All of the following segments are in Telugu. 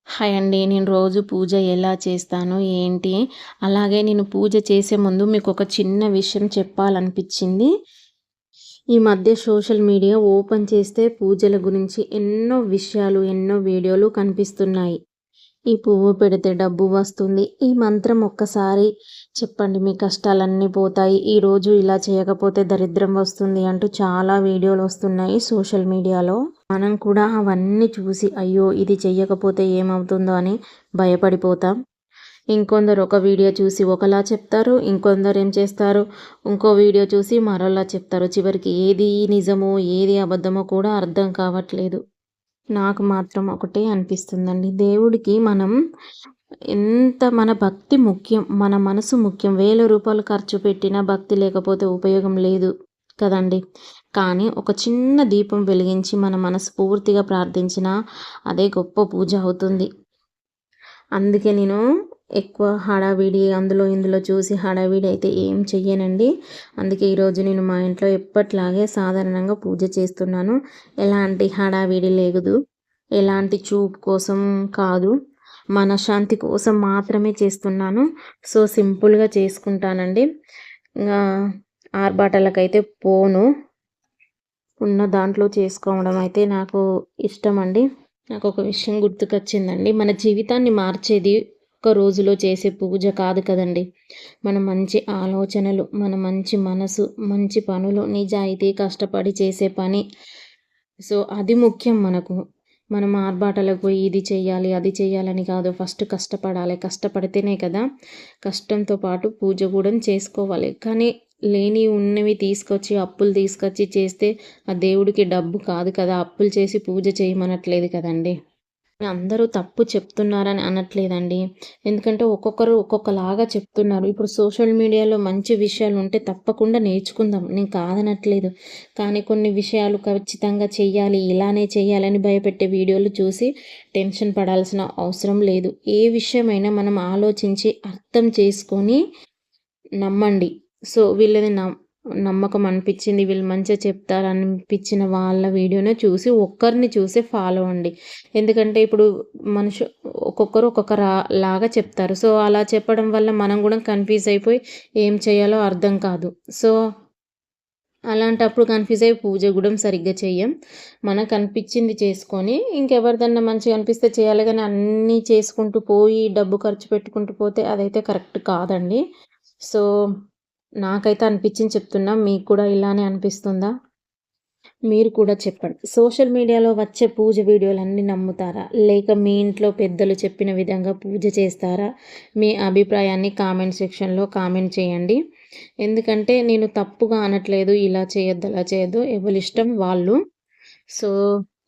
హాయ్ అండి. నేను రోజు పూజ ఎలా చేస్తాను, ఏంటి? అలాగే నేను పూజ చేసే ముందు మీకొక చిన్న విషయం చెప్పాలనిపిచ్చింది. ఈ మధ్య సోషల్ మీడియా ఓపెన్ చేస్తే పూజల గురించి ఎన్నో విషయాలు, ఎన్నో వీడియోలు కనిపిస్తున్నాయి. ఈ పువ్వు పెడితే డబ్బు వస్తుంది. ఈ మంత్రం ఒక్కసారి చెప్పండి మీ కష్టాలన్నీ పోతాయి. ఈరోజు ఇలా చేయకపోతే దరిద్రం వస్తుంది అంటూ చాలా వీడియోలు వస్తున్నాయి సోషల్ మీడియాలో. మనం కూడా అవన్నీ చూసి అయ్యో ఇది చెయ్యకపోతే ఏమవుతుందో అని భయపడిపోతాం. ఇంకొందరు ఒక వీడియో చూసి ఒకలా చెప్తారు. ఇంకొందరు ఏం చేస్తారు, ఇంకో వీడియో చూసి మరోలా చెప్తారు. చివరికి ఏది నిజమో ఏది అబద్ధమో కూడా అర్థం కావట్లేదు. నాకు మాత్రం ఒకటే అనిపిస్తుందండి, దేవుడికి మనం మన భక్తి ముఖ్యం, మన మనసు ముఖ్యం. రూపాయలు ఖర్చు పెట్టినా భక్తి లేకపోతే ఉపయోగం లేదు కదండి. కానీ ఒక చిన్న దీపం వెలిగించి మన మనస్ఫూర్తిగా ప్రార్థించినా అదే గొప్ప పూజ అవుతుంది. అందుకే నేను ఎక్కువ హడావిడి అందులో ఇందులో చూసి హడావిడి అయితే ఏం చెయ్యనండి. అందుకే ఈరోజు నేను మా ఇంట్లో ఎప్పట్లాగే సాధారణంగా పూజ చేస్తున్నాను. ఎలాంటి హడావిడి లేదు, ఎలాంటి చూపు కోసం కాదు, మనశ్శాంతి కోసం మాత్రమే చేస్తున్నాను. సో సింపుల్గా చేసుకుంటానండి. ఆర్భాటాలకైతే పోను. ఉన్న దాంట్లో చేసుకోవడం అయితే నాకు ఇష్టం అండి. నాకు ఒక విషయం గుర్తుకొచ్చిందండి. మన జీవితాన్ని మార్చేది ఒక రోజులో చేసే పూజ కాదు కదండి. మన మంచి ఆలోచనలు, మన మంచి మనసు, మంచి పనులు, నిజాయితీ కష్టపడి చేసే పని. సో అది ముఖ్యం మనకు. మనం ఆర్భాటాలకు పోయి ఇది చెయ్యాలి, అది చెయ్యాలని కాదు. ఫస్ట్ కష్టపడాలి. కష్టపడితేనే కదా కష్టంతో పాటు పూజ కూడా చేసుకోవాలి. కానీ ఉన్నవి తీసుకొచ్చి అప్పులు తీసుకొచ్చి చేస్తే ఆ దేవుడికి డబ్బు కాదు కదా. అప్పులు చేసి పూజ చేయమనట్లేదు కదండి. అందరూ తప్పు చెప్తున్నారని అనట్లేదండి. ఎందుకంటే ఒక్కొక్కరు ఒక్కొక్కలాగా చెప్తున్నారు. ఇప్పుడు సోషల్ మీడియాలో మంచి విషయాలు ఉంటే తప్పకుండా నేర్చుకుందాం, నేను కాదనట్లేదు. కానీ కొన్ని విషయాలు ఖచ్చితంగా చెయ్యాలి, ఇలానే చెయ్యాలని భయపెట్టే వీడియోలు చూసి టెన్షన్ పడాల్సిన అవసరం లేదు. ఏ విషయమైనా మనం ఆలోచించి అర్థం చేసుకొని నమ్మండి. సో వీళ్ళది నమ్మకం అనిపించింది, వీళ్ళు మంచిగా చెప్తారు అనిపించిన వాళ్ళ వీడియోనే చూసి ఒక్కరిని చూసి ఫాలో అండి. ఎందుకంటే ఇప్పుడు ఒక్కొక్కరు ఒక్కొక్క లాగా చెప్తారు. సో అలా చెప్పడం వల్ల మనం కూడా కన్ఫ్యూజ్ అయిపోయి ఏం చేయాలో అర్థం కాదు. సో అలాంటప్పుడు కన్ఫ్యూజ్ అయ్యి పూజ కూడా సరిగ్గా చెయ్యం. మనకు అనిపించింది చేసుకొని ఇంకెవరిదన్నా మంచిగా అనిపిస్తే చేయాలి. కానీ అన్నీ చేసుకుంటూ పోయి డబ్బు ఖర్చు పెట్టుకుంటూ పోతే అదైతే కరెక్ట్ కాదండి. సో నాకైతే అనిపించింది చెప్తున్నా. మీకు కూడా ఇలానే అనిపిస్తుందా? మీరు కూడా చెప్పండి. సోషల్ మీడియాలో వచ్చే పూజ వీడియోలన్నీ నమ్ముతారా? లేక మీ ఇంట్లో పెద్దలు చెప్పిన విధంగా పూజ చేస్తారా? మీ అభిప్రాయాన్ని కామెంట్ సెక్షన్‌లో కామెంట్ చేయండి. ఎందుకంటే నేను తప్పుగా అనట్లేదు. ఇలా చేయొద్దు, అలా చేయొద్దు. ఎవరిష్టం వాళ్ళు. సో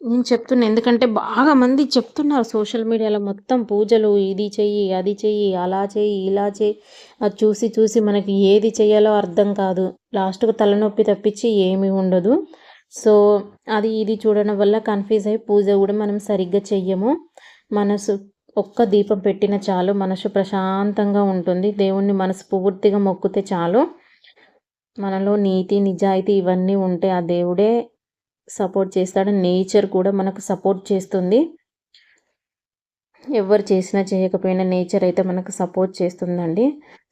నేను చెప్తున్నా. ఎందుకంటే బాగా మంది చెప్తున్నారు సోషల్ మీడియాలో మొత్తం పూజలు, ఇది చెయ్యి, అది చెయ్యి, అలా చెయ్యి, ఇలా చెయ్యి. అది చూసి చూసి మనకి ఏది చెయ్యాలో అర్థం కాదు. లాస్ట్‌కు తలనొప్పి తప్పించి ఏమీ ఉండదు. సో అది ఇది చూడడం వల్ల కన్ఫ్యూజ్ అయ్యి పూజ కూడా మనం సరిగ్గా చెయ్యము. మనసు ఒక్క దీపం పెట్టిన చాలు, మనసు ప్రశాంతంగా ఉంటుంది. దేవుణ్ణి మనస్ఫూర్తిగా మొక్కితే చాలు. మనలో నీతి, నిజాయితీ ఇవన్నీ ఉంటే ఆ దేవుడే సపోర్ట్ చేస్తాడు. నేచర్ కూడా మనకు సపోర్ట్ చేస్తుంది. ఎవరు చేసినా చేయకపోయినా నేచర్ అయితే మనకు సపోర్ట్ చేస్తుందండి.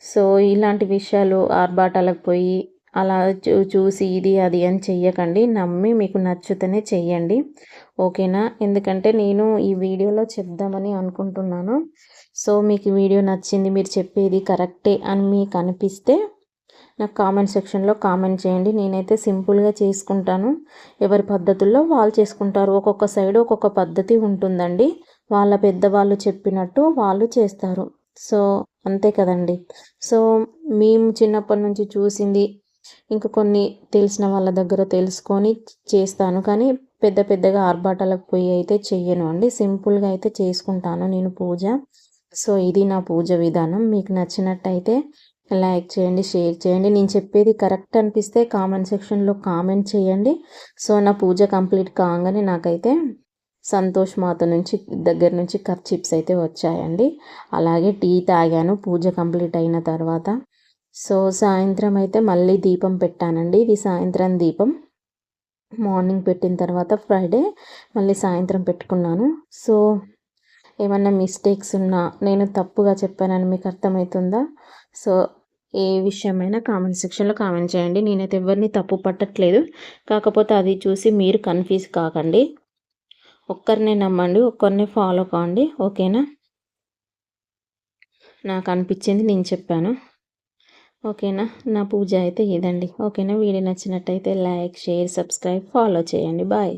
సో ఇలాంటి విషయాలు ఆర్భాటాలకు పోయి అలా చూసి ఇది అది అని చెయ్యకండి. నమ్మి మీకు నచ్చితేనే చెయ్యండి. ఓకేనా? ఎందుకంటే నేను ఈ వీడియోలో చెప్దామని అనుకుంటున్నాను. సో మీకు వీడియో నచ్చింది, మీరు చెప్పేది కరెక్టే అని మీకు అనిపిస్తే నాకు కామెంట్ సెక్షన్లో కామెంట్ చేయండి. నేనైతే సింపుల్గా చేసుకుంటాను. ఎవరి పద్ధతుల్లో వాళ్ళు చేసుకుంటారు. ఒక్కొక్క సైడ్ ఒక్కొక్క పద్ధతి ఉంటుందండి. వాళ్ళ పెద్దవాళ్ళు చెప్పినట్టు వాళ్ళు చేస్తారు. సో అంతే కదండి. సో మేము చిన్నప్పటి నుంచి చూసింది ఇంకా కొన్ని తెలిసిన వాళ్ళ దగ్గర తెలుసుకొని చేస్తాను. కానీ పెద్దగా ఆర్భాటాలకు పోయి అయితే చెయ్యను అండి. సింపుల్గా అయితే చేసుకుంటాను నేను పూజ. సో ఇది నా పూజ విధానం. మీకు నచ్చినట్టయితే లైక్ చేయండి, షేర్ చేయండి. నేను చెప్పేది కరెక్ట్ అనిపిస్తే కామెంట్ సెక్షన్లో కామెంట్ చేయండి. సో నా పూజ కంప్లీట్ కాగానే నాకైతే సంతోష్ మాత దగ్గర నుంచి కర్చిప్స్ అయితే వచ్చాయండి. అలాగే టీ తాగాను పూజ కంప్లీట్ అయిన తర్వాత. సో సాయంత్రం అయితే మళ్ళీ దీపం పెట్టానండి. ఇది సాయంత్రం దీపం. మార్నింగ్ పెట్టిన తర్వాత ఫ్రైడే మళ్ళీ సాయంత్రం పెట్టుకున్నాను. సో ఏమన్నా మిస్టేక్స్ ఉన్నా నేను తప్పుగా చెప్పానని మీకు అర్థమవుతుందా? సో, ఏ విషయమైనా కామెంట్ సెక్షన్‌లో కామెంట్ చేయండి. నేనైతే ఎవరిని తప్పు పట్టట్లేదు. కాకపోతే అది చూసి మీరు కన్‌ఫ్యూజ్ కాకండి. ఒక్కరినే నమ్మండి, ఒక్కరినే ఫాలో కాండి. ఓకేనా? నాకు అనిపించింది నేను చెప్పాను. ఓకేనా? నా పూజ అయితే ఇదండి. ఓకేనా? వీడియో నచ్చినట్టయితే లైక్, షేర్, సబ్స్క్రైబ్, ఫాలో చేయండి. బాయ్.